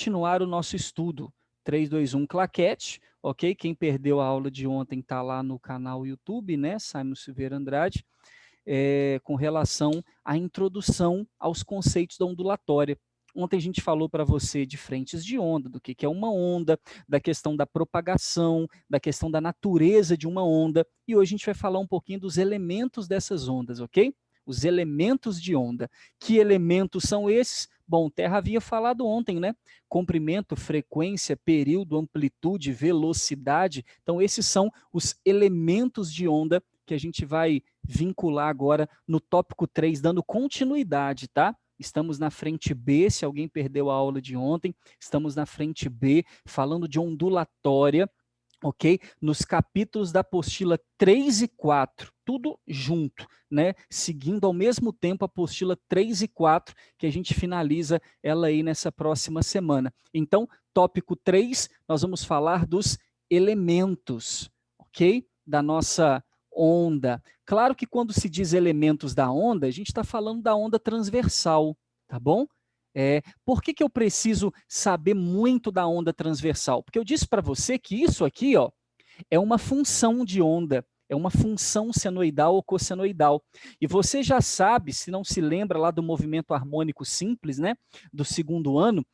continuar o nosso estudo. 3, 2, 1, claquete, ok? Quem perdeu a aula de ontem está lá no canal YouTube, né? Simon Silveira Andrade, com relação à introdução aos conceitos da ondulatória. Ontem a gente falou para você de frentes de onda, do que é uma onda, da questão da propagação, da questão da natureza de uma onda, e hoje a gente vai falar um pouquinho dos elementos dessas ondas, ok? Os elementos de onda. Que elementos são esses? Bom, Terra havia falado ontem, né? Comprimento, frequência, período, amplitude, velocidade. Então, esses são os elementos de onda que a gente vai vincular agora no tópico 3, dando continuidade, tá? Estamos na frente B, se alguém perdeu a aula de ontem, estamos na frente B, falando de ondulatória, ok? Nos capítulos da apostila 3 e 4, tudo junto, né? Seguindo ao mesmo tempo a apostila 3 e 4, que a gente finaliza ela aí nessa próxima semana. Então, tópico 3, nós vamos falar dos elementos, ok? Da nossa onda. Claro que quando se diz elementos da onda, a gente está falando da onda transversal, tá bom? Por que eu preciso saber muito da onda transversal? Porque eu disse para você que isso aqui, ó, é uma função de onda, é uma função senoidal ou cossenoidal. E você já sabe, se não se lembra lá do movimento harmônico simples, né, do segundo ano,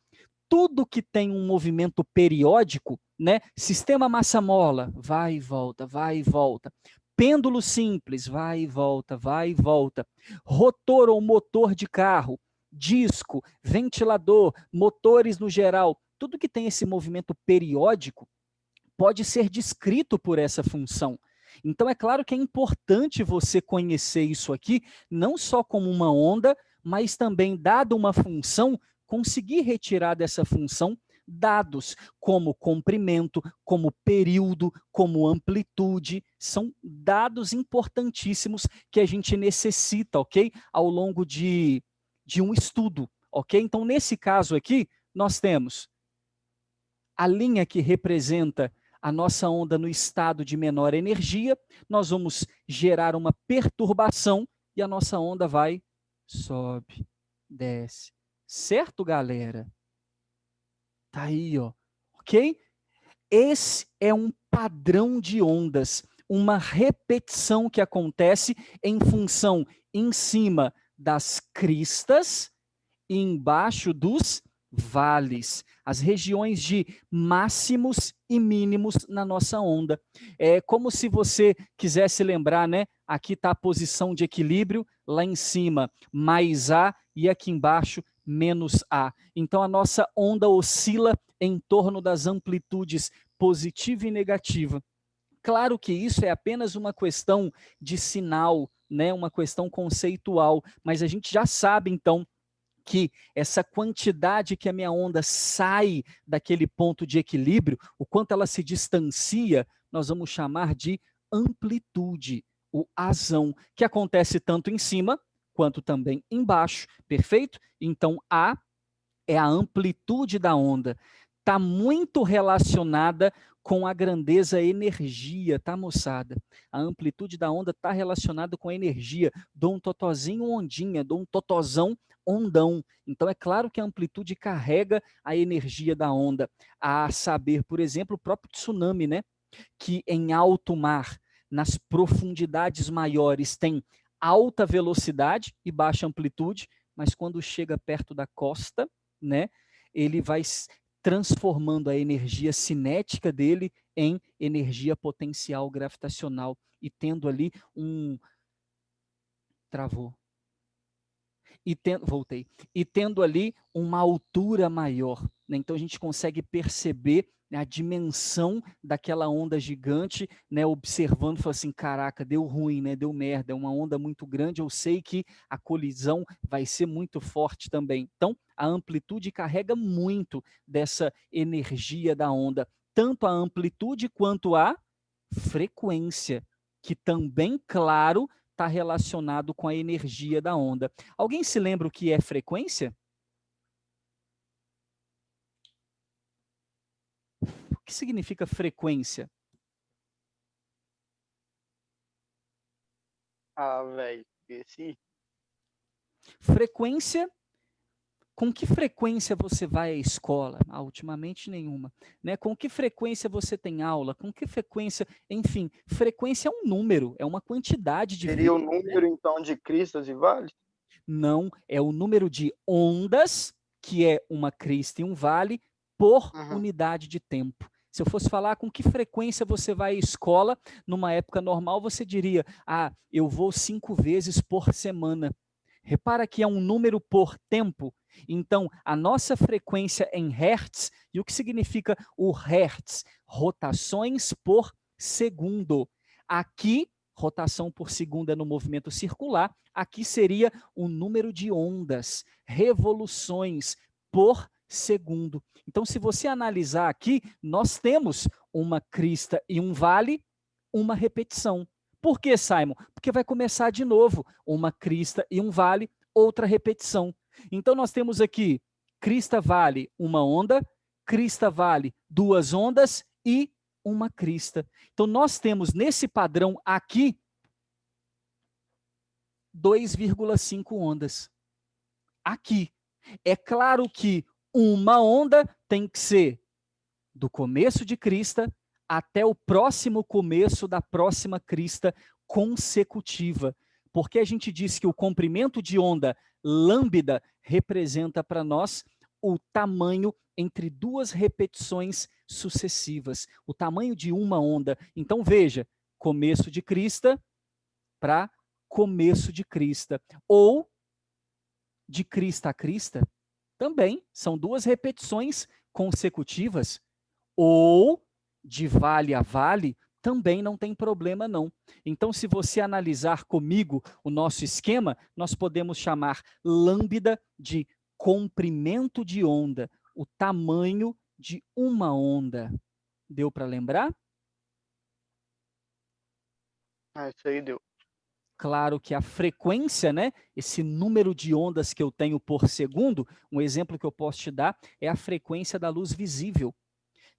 tudo que tem um movimento periódico, né, sistema massa-mola, vai e volta, vai e volta. Pêndulo simples, vai e volta, vai e volta. Rotor ou motor de carro, disco, ventilador, motores no geral, tudo que tem esse movimento periódico pode ser descrito por essa função. Então, é claro que é importante você conhecer isso aqui, não só como uma onda, mas também, dada uma função, conseguir retirar dessa função dados como comprimento, como período, como amplitude, são dados importantíssimos que a gente necessita, ok? Ao longo de um estudo, ok? Então, nesse caso aqui, nós temos a linha que representa a nossa onda no estado de menor energia, nós vamos gerar uma perturbação e a nossa onda vai, sobe, desce. Certo, galera? Tá aí, ó. Ok? Esse é um padrão de ondas, uma repetição que acontece em função em cima das cristas e embaixo dos vales, as regiões de máximos e mínimos na nossa onda. É como se você quisesse lembrar, né? Aqui está a posição de equilíbrio, lá em cima mais A e aqui embaixo menos A. Então a nossa onda oscila em torno das amplitudes positiva e negativa. Claro que isso é apenas uma questão de sinal, né? Uma questão conceitual, mas a gente já sabe então que essa quantidade que a minha onda sai daquele ponto de equilíbrio, o quanto ela se distancia, nós vamos chamar de amplitude, o asão, que acontece tanto em cima quanto também embaixo, perfeito? Então, A é a amplitude da onda. Está muito relacionada com a grandeza energia, tá, moçada? A amplitude da onda está relacionada com a energia. Dou um totozinho, ondinha, dou um totozão, ondão. Então, é claro que a amplitude carrega a energia da onda. A saber, por exemplo, o próprio tsunami, né? Que em alto mar, nas profundidades maiores, tem alta velocidade e baixa amplitude, mas quando chega perto da costa, né, ele vai transformando a energia cinética dele em energia potencial gravitacional e tendo ali um travou voltei, e tendo ali uma altura maior, né? Então a gente consegue perceber, né, a dimensão daquela onda gigante, né, observando, fala assim, caraca, deu ruim, né, deu merda, é uma onda muito grande, eu sei que a colisão vai ser muito forte também. Então, a amplitude carrega muito dessa energia da onda, tanto a amplitude quanto a frequência, que também, claro, está relacionado com a energia da onda. Alguém se lembra o que é frequência? O que significa frequência? Ah, velho, esqueci. Frequência Com que frequência você vai à escola? Ah, ultimamente nenhuma. Né? Com que frequência você tem aula? Com que frequência? Enfim, frequência é um número, é uma quantidade de Seria o vezes, né? número, então, de cristas e vales? Não, é o número de ondas, que é uma crista e um vale, por Uhum. unidade de tempo. Se eu fosse falar com que frequência você vai à escola, numa época normal, você diria: ah, eu vou 5 vezes por semana. Repara que é um número por tempo. Então, a nossa frequência em hertz, e o que significa o hertz? Rotações por segundo. Aqui, rotação por segundo é no movimento circular, aqui seria o número de ondas, revoluções por segundo. Então, se você analisar aqui, nós temos uma crista e um vale, uma repetição. Por que, Simon? Porque vai começar de novo, uma crista e um vale, outra repetição. Então, nós temos aqui crista vale, uma onda, crista vale, duas ondas e uma crista. Então, nós temos nesse padrão aqui 2,5 ondas. Aqui. É claro que uma onda tem que ser do começo de crista até o próximo começo da próxima crista consecutiva. Porque a gente diz que o comprimento de onda lambda representa para nós o tamanho entre duas repetições sucessivas, o tamanho de uma onda. Então veja, começo de crista para começo de crista, ou de crista a crista, também são duas repetições consecutivas, ou de vale a vale, também não tem problema não. Então, se você analisar comigo o nosso esquema, nós podemos chamar lambda de comprimento de onda, o tamanho de uma onda. Deu para lembrar? Ah, isso aí deu. Claro que a frequência, né, esse número de ondas que eu tenho por segundo, um exemplo que eu posso te dar é a frequência da luz visível,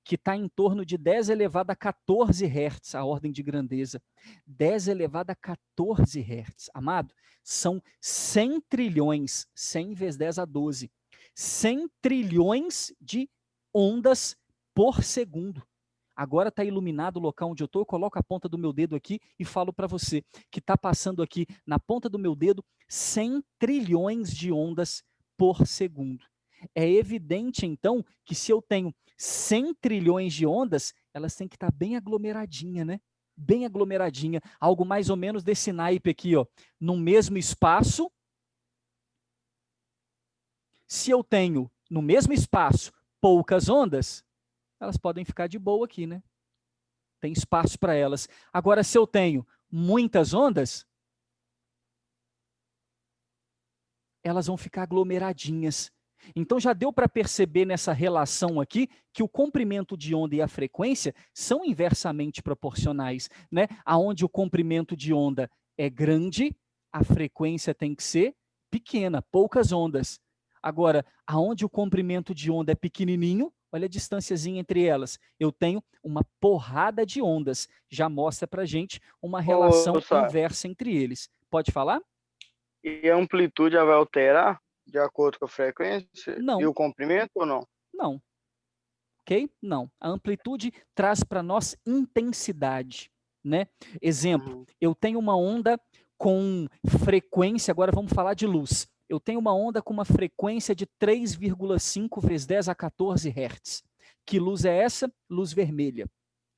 que está em torno de 10 elevado a 14 Hz, a ordem de grandeza. 10 elevado a 14 Hz. Amado, são 100 trilhões, 100 vezes 10 a 12, 100 trilhões de ondas por segundo. Agora está iluminado o local onde eu estou, eu coloco a ponta do meu dedo aqui e falo para você que está passando aqui na ponta do meu dedo 100 trilhões de ondas por segundo. É evidente, então, que se eu tenho 100 trilhões de ondas, elas têm que estar bem aglomeradinha, né? Bem aglomeradinha, algo mais ou menos desse naipe aqui, ó, no mesmo espaço. Se eu tenho no mesmo espaço poucas ondas, elas podem ficar de boa aqui, né? Tem espaço para elas. Agora, se eu tenho muitas ondas, elas vão ficar aglomeradinhas. Então, já deu para perceber nessa relação aqui que o comprimento de onda e a frequência são inversamente proporcionais, né? Aonde o comprimento de onda é grande, a frequência tem que ser pequena, poucas ondas. Agora, aonde o comprimento de onda é pequenininho, olha a distânciazinha entre elas. Eu tenho uma porrada de ondas. Já mostra para a gente uma Ô, relação Sá, inversa entre eles. Pode falar? e a amplitude já vai alterar de acordo com a frequência e Não, o comprimento ou não? não. Ok? Não. A amplitude traz para nós intensidade, né? Exemplo, Uhum. eu tenho uma onda com frequência, agora vamos falar de luz. Eu tenho uma onda com uma frequência de 3,5 vezes 10 a 14 Hz. Que luz é essa? Luz vermelha.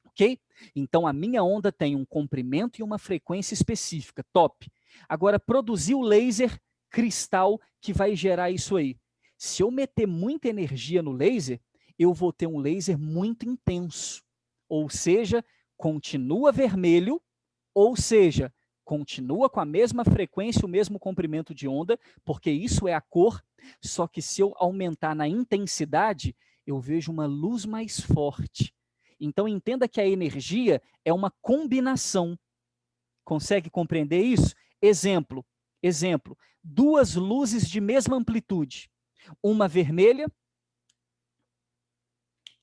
Ok? Então a minha onda tem um comprimento e uma frequência específica. Top. Agora, produzir o laser cristal que vai gerar isso aí. Se eu meter muita energia no laser, eu vou ter um laser muito intenso. Ou seja, continua vermelho, ou seja, continua com a mesma frequência, o mesmo comprimento de onda, porque isso é a cor, só que se eu aumentar na intensidade, eu vejo uma luz mais forte. Então entenda que a energia é uma combinação. Consegue compreender isso? Exemplo, duas luzes de mesma amplitude, uma vermelha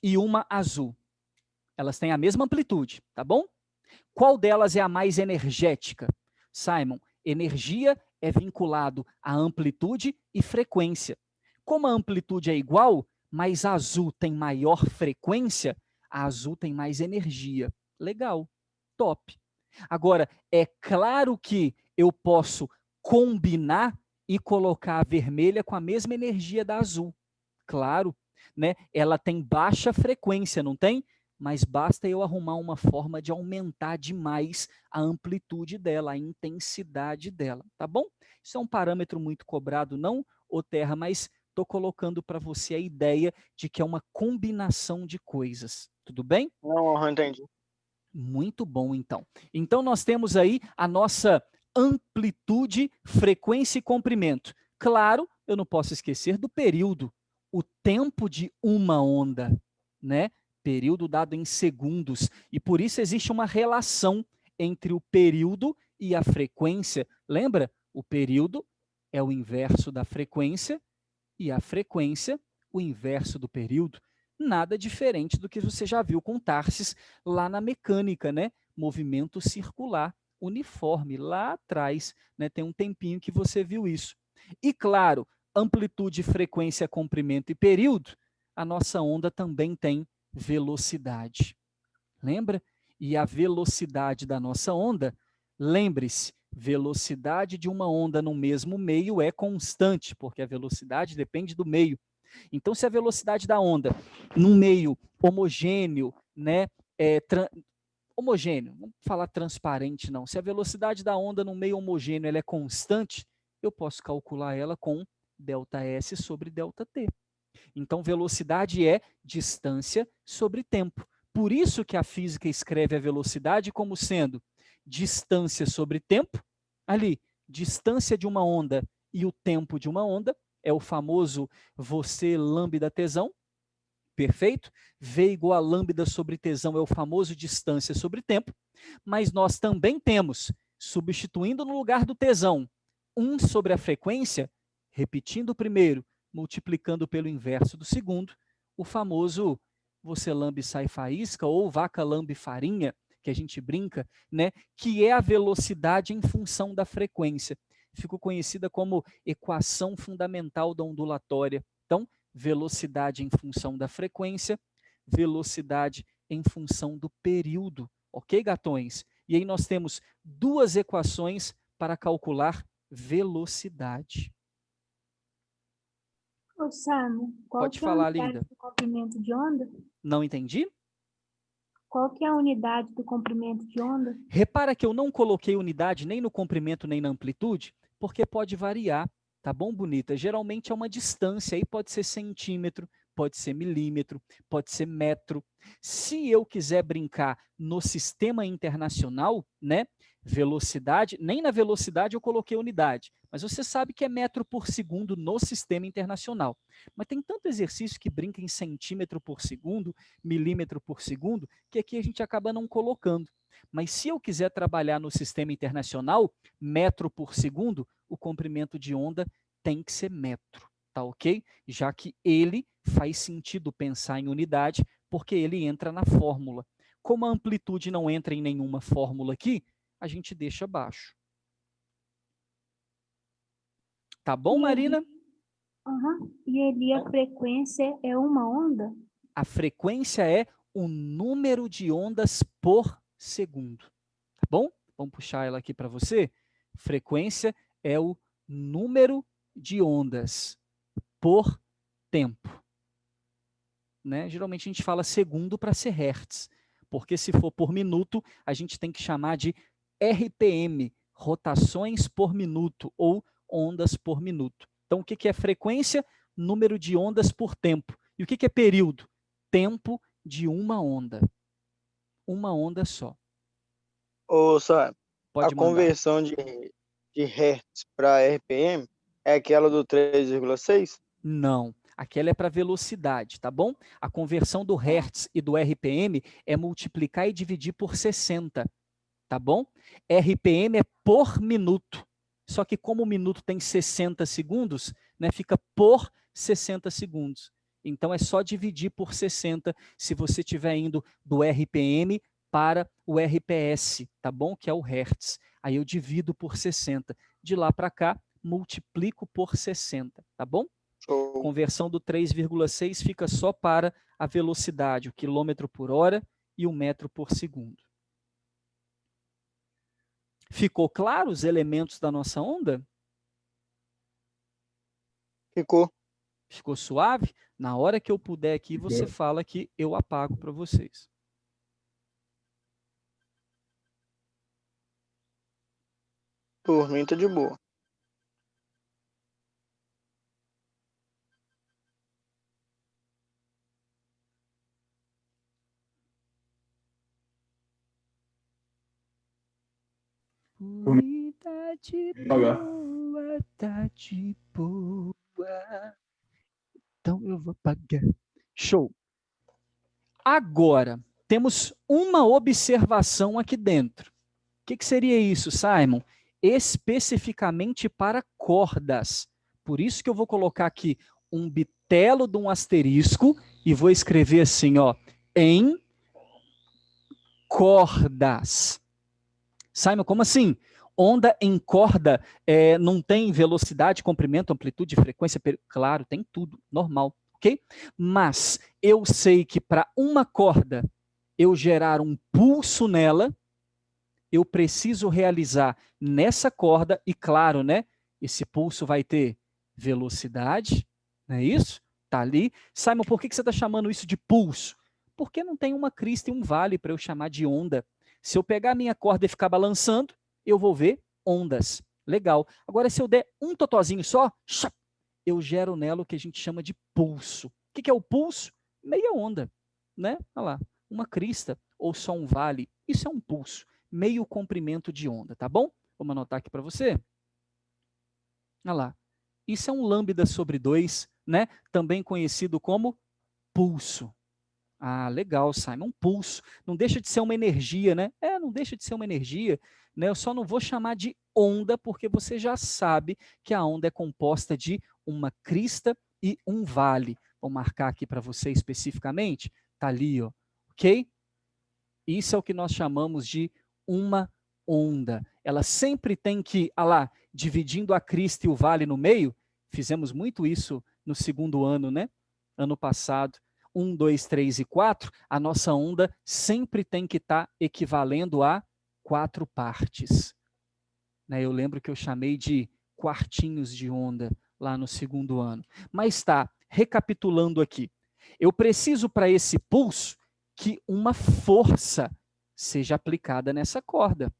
e uma azul. Elas têm a mesma amplitude, tá bom? Qual delas é a mais energética? Simon, energia é vinculado à amplitude e frequência. Como a amplitude é igual, mas a azul tem maior frequência, a azul tem mais energia. Legal, top. Agora, é claro que eu posso combinar e colocar a vermelha com a mesma energia da azul. Claro, né? Ela tem baixa frequência, não tem? Mas basta eu arrumar uma forma de aumentar demais a amplitude dela, a intensidade dela, tá bom? Isso é um parâmetro muito cobrado, não, ô Terra, mas estou colocando para você a ideia de que é uma combinação de coisas, tudo bem? Não, entendi. Muito bom, então. Então, nós temos aí a nossa amplitude, frequência e comprimento. Claro, eu não posso esquecer do período, o tempo de uma onda, né? Período dado em segundos. E por isso existe uma relação entre o período e a frequência. Lembra? O período é o inverso da frequência e a frequência, o inverso do período. Nada diferente do que você já viu com Tarsis lá na mecânica, né? Movimento circular uniforme, lá atrás, né? Tem um tempinho que você viu isso. E claro, amplitude, frequência, comprimento e período, a nossa onda também tem velocidade. Lembra? E a velocidade da nossa onda, lembre-se, velocidade de uma onda no mesmo meio é constante, porque a velocidade depende do meio. Então, se a velocidade da onda num meio homogêneo, né, homogêneo, não vamos falar transparente não, se a velocidade da onda num meio homogêneo ela é constante, eu posso calcular ela com ΔS sobre ΔT. Então, velocidade é distância sobre tempo. Por isso que a física escreve a velocidade como sendo distância sobre tempo, ali, distância de uma onda e o tempo de uma onda, é o famoso você lambda tesão, perfeito? V igual a lambda sobre tesão é o famoso distância sobre tempo, mas nós também temos, substituindo no lugar do tesão, 1 sobre a frequência, repetindo o primeiro, multiplicando pelo inverso do segundo, o famoso você lambe sai faísca ou vaca lambe farinha, que a gente brinca, né? Que é a velocidade em função da frequência. Ficou conhecida como equação fundamental da ondulatória. Então, velocidade em função da frequência, velocidade em função do período. Ok, gatões? E aí nós temos duas equações para calcular velocidade. Ô, Samu, qual Pode que é a falar, unidade linda. do comprimento de onda? Não entendi? Qual que é a unidade do comprimento de onda? Repara que eu não coloquei unidade nem no comprimento nem na amplitude, porque pode variar, tá bom, bonita? Geralmente é uma distância, aí pode ser centímetro, pode ser milímetro, pode ser metro. Se eu quiser brincar no sistema internacional, né, velocidade, nem na velocidade eu coloquei unidade, mas você sabe que é metro por segundo no sistema internacional. Mas tem tanto exercício que brinca em centímetro por segundo, milímetro por segundo, que aqui a gente acaba não colocando. Mas se eu quiser trabalhar no sistema internacional, metro por segundo, o comprimento de onda tem que ser metro, tá ok? Já que ele faz sentido pensar em unidade, porque ele entra na fórmula. Como a amplitude não entra em nenhuma fórmula aqui, a gente deixa baixo. Tá bom, Marina? E ali a frequência é uma onda? A frequência é o número de ondas por segundo. Tá bom? Vamos puxar ela aqui para você. Frequência é o número de ondas por tempo. Né? Geralmente a gente fala segundo para ser hertz, porque se for por minuto, a gente tem que chamar de RPM, rotações por minuto, ou ondas por minuto. Então, o que é frequência? Número de ondas por tempo. E o que é período? Tempo de uma onda. Uma onda só. Ô, Sam, a Pode mandar. conversão de Hertz para RPM é aquela do 3,6? Não, aquela é para velocidade, tá bom? A conversão do Hertz e do RPM é multiplicar e dividir por 60, tá bom? RPM é por minuto. Só que como o minuto tem 60 segundos, né, fica por 60 segundos. Então é só dividir por 60 se você estiver indo do RPM para o RPS, tá bom? Que é o Hertz. Aí eu divido por 60. De lá para cá, multiplico por 60, tá bom? Show. Conversão do 3,6 fica só para a velocidade, o quilômetro por hora e o metro por segundo. Ficou claro os elementos da nossa onda? Ficou. Ficou suave? Na hora que eu puder aqui, você Ficou. fala que eu apago para vocês. Por mim tá de boa. Por mim tá de Pagar. boa, tá de boa. Então eu vou apagar. Show. Agora, temos uma observação aqui dentro. O que seria isso, Simon? Especificamente para cordas. Por isso que eu vou colocar aqui um bitelo de um asterisco e vou escrever assim, ó, em cordas. Simon, como assim? Onda em corda não tem velocidade, comprimento, amplitude, frequência? Claro, tem tudo, normal, ok? Mas eu sei que para uma corda eu gerar um pulso nela, eu preciso realizar nessa corda, e claro, né? Esse pulso vai ter velocidade, não é isso? Tá ali. Simon, por que você está chamando isso de pulso? Porque não tem uma crista e um vale para eu chamar de onda. Se eu pegar a minha corda e ficar balançando, eu vou ver ondas. Legal. Agora, se eu der um totozinho só, eu gero nela o que a gente chama de pulso. O que é o pulso? Meia onda, né? Olha lá, uma crista ou só um vale. Isso é um pulso, meio comprimento de onda, tá bom? Vamos anotar aqui para você. Olha lá. Isso é um lambda sobre 2, né? Também conhecido como pulso. Ah, legal, Simon. Um pulso. Não deixa de ser uma energia, né? Não deixa de ser uma energia. Né? Eu só não vou chamar de onda, porque você já sabe que a onda é composta de uma crista e um vale. Vou marcar aqui para você especificamente. Está ali, ó. Ok? Isso é o que nós chamamos de uma onda. Ela sempre tem que, lá, dividindo a crista e o vale no meio. Fizemos muito isso no segundo ano, né? Ano passado. 1, 2, 3 e 4, a nossa onda sempre tem que estar equivalendo a 4 partes. Né? Eu lembro que eu chamei de quartinhos de onda lá no segundo ano. Mas tá, recapitulando aqui. Eu preciso para esse pulso que uma força seja aplicada nessa corda.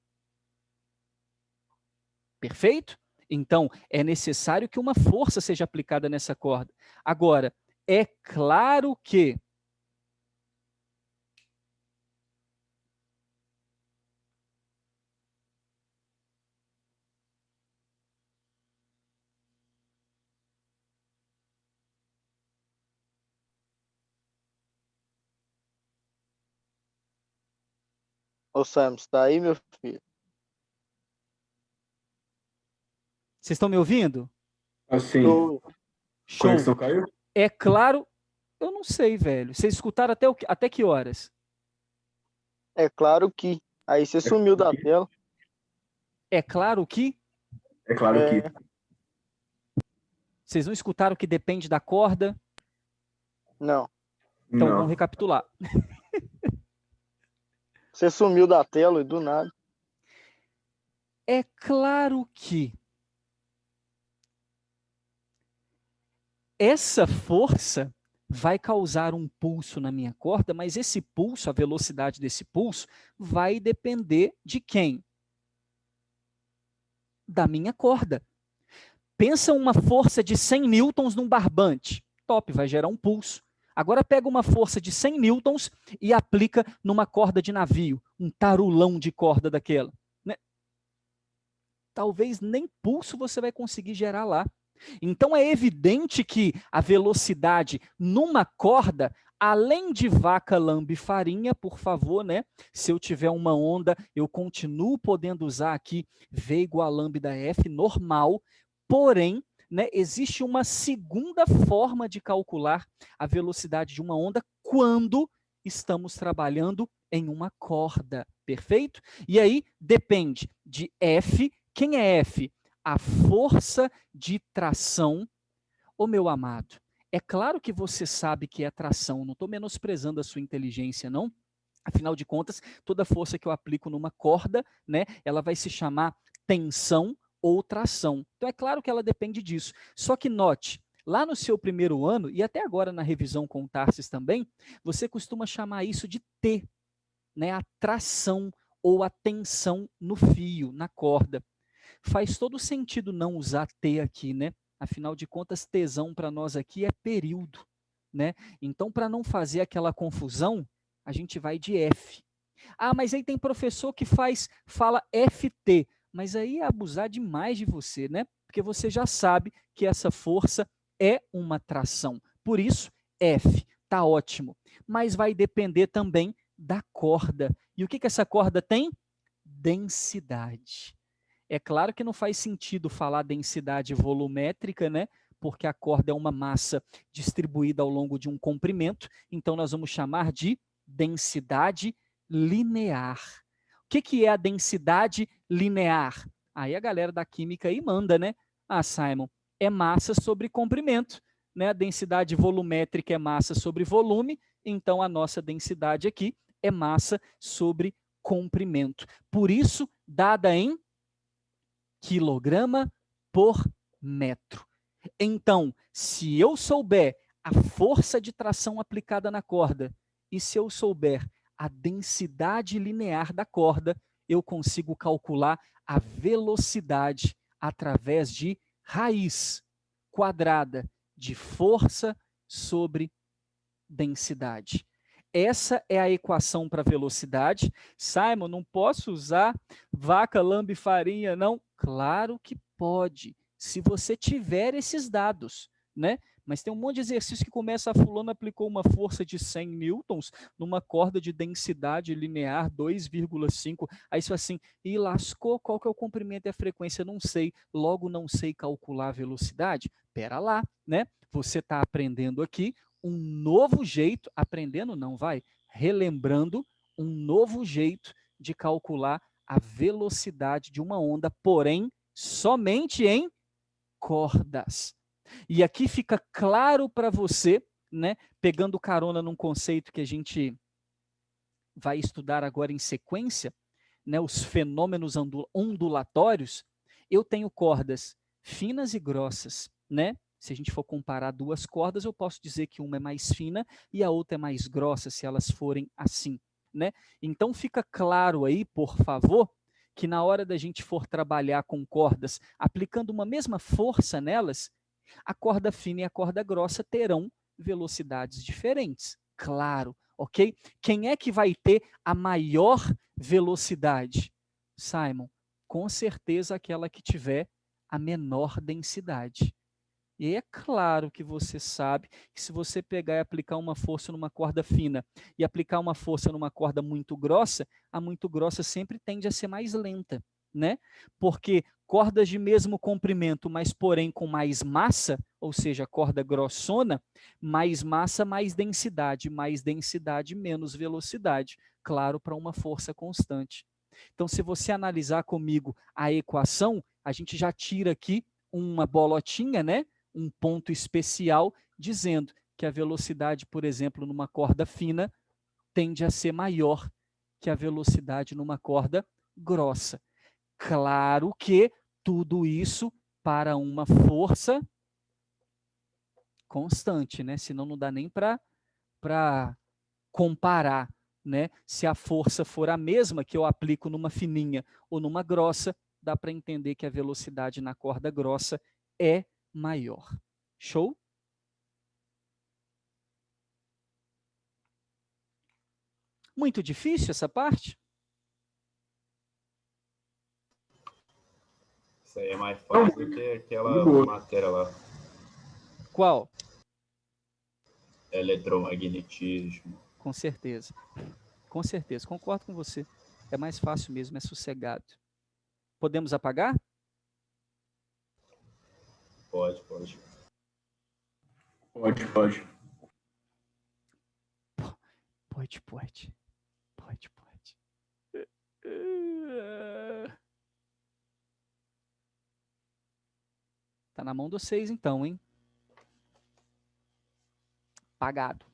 Perfeito? Então, é necessário que uma força seja aplicada nessa corda. Agora, é claro que Ô, Sam, você tá aí, meu filho? vocês estão me ouvindo? Assim, Tô. Show. conexão caiu? É claro, eu não sei, velho. Vocês escutaram até que horas? É claro que. Aí você sumiu da tela. É claro que É claro que. vocês não escutaram que depende da corda? Não. Então Não. vamos recapitular. Você sumiu da tela e do nada. É claro que essa força vai causar um pulso na minha corda, mas esse pulso, a velocidade desse pulso, vai depender de quem? Da minha corda. Pensa uma força de 100 newtons num barbante. Top, vai gerar um pulso. Agora pega uma força de 100 newtons e aplica numa corda de navio, um tarulão de corda daquela. Né? Talvez nem pulso você vai conseguir gerar lá. Então é evidente que a velocidade numa corda, além de vaca, lambe e farinha, por favor, né? Se eu tiver uma onda, eu continuo podendo usar aqui V igual a lambda F, normal, porém, né, existe uma segunda forma de calcular a velocidade de uma onda quando estamos trabalhando em uma corda, perfeito? E aí depende de F. Quem é F? A força de tração Ô meu amado, é claro que você sabe que é tração, não estou menosprezando a sua inteligência, não. Afinal de contas, toda força que eu aplico numa corda, né, ela vai se chamar tensão ou tração. Então é claro que ela depende disso. Só que note, lá no seu primeiro ano, e até agora na revisão com o Tarsis também, você costuma chamar isso de T, né, a tração ou a tensão no fio, na corda. Faz todo sentido não usar T aqui, né? Afinal de contas, tesão para nós aqui é período, né? Então, para não fazer aquela confusão, a gente vai de F. Ah, mas aí tem professor que fala FT, mas aí é abusar demais de você, né? Porque você já sabe que essa força é uma tração. Por isso, F, tá ótimo. Mas vai depender também da corda. E o que essa corda tem? Densidade. É claro que não faz sentido falar densidade volumétrica, né? Porque a corda é uma massa distribuída ao longo de um comprimento, então nós vamos chamar de densidade linear. O que é a densidade linear? Aí a galera da química aí manda, né? Ah, Simon, é massa sobre comprimento, né? A densidade volumétrica é massa sobre volume, então a nossa densidade aqui é massa sobre comprimento. Por isso, dada em quilograma por metro. Então, se eu souber a força de tração aplicada na corda e se eu souber a densidade linear da corda, eu consigo calcular a velocidade através de raiz quadrada de força sobre densidade. Essa é a equação para velocidade. Simon, não posso usar vaca, lambe, farinha, não? Claro que pode, se você tiver esses dados, né? Mas tem um monte de exercício que começa, a fulano aplicou uma força de 100 newtons numa corda de densidade linear 2,5. Aí você fala assim, e lascou, qual que é o comprimento e a frequência? Não sei, logo não sei calcular a velocidade. Pera lá, né? Você está aprendendo aqui um novo jeito, aprendendo não, vai, relembrando um novo jeito de calcular a velocidade de uma onda, porém, somente em cordas. E aqui fica claro para você, né, pegando carona num conceito que a gente vai estudar agora em sequência, né, os fenômenos ondulatórios, eu tenho cordas finas e grossas, né? Se a gente for comparar duas cordas, eu posso dizer que uma é mais fina e a outra é mais grossa, se elas forem assim, né? Então fica claro aí, por favor, que na hora da gente for trabalhar com cordas, aplicando uma mesma força nelas, a corda fina e a corda grossa terão velocidades diferentes. Claro, ok? Quem é que vai ter a maior velocidade? Simon, com certeza aquela que tiver a menor densidade. E é claro que você sabe que se você pegar e aplicar uma força numa corda fina e aplicar uma força numa corda muito grossa, a muito grossa sempre tende a ser mais lenta, né? Porque cordas de mesmo comprimento, mas porém com mais massa, ou seja, corda grossona, mais massa, mais densidade, menos velocidade. Claro, para uma força constante. Então, se você analisar comigo a equação, a gente já tira aqui uma bolotinha, né? Um ponto especial dizendo que a velocidade, por exemplo, numa corda fina, tende a ser maior que a velocidade numa corda grossa. Claro que tudo isso para uma força constante, né? Senão não dá nem para comparar, né? Se a força for a mesma que eu aplico numa fininha ou numa grossa, dá para entender que a velocidade na corda grossa é maior. Show? Muito difícil essa parte? Isso aí é mais fácil do que aquela matéria lá, Qual? eletromagnetismo. Com certeza. Com certeza, concordo com você. É mais fácil mesmo, é sossegado. Podemos apagar? Pode, pode. Pode, pode. Pode, pode. Pode, pode. Tá na mão de vocês então, hein? pagado.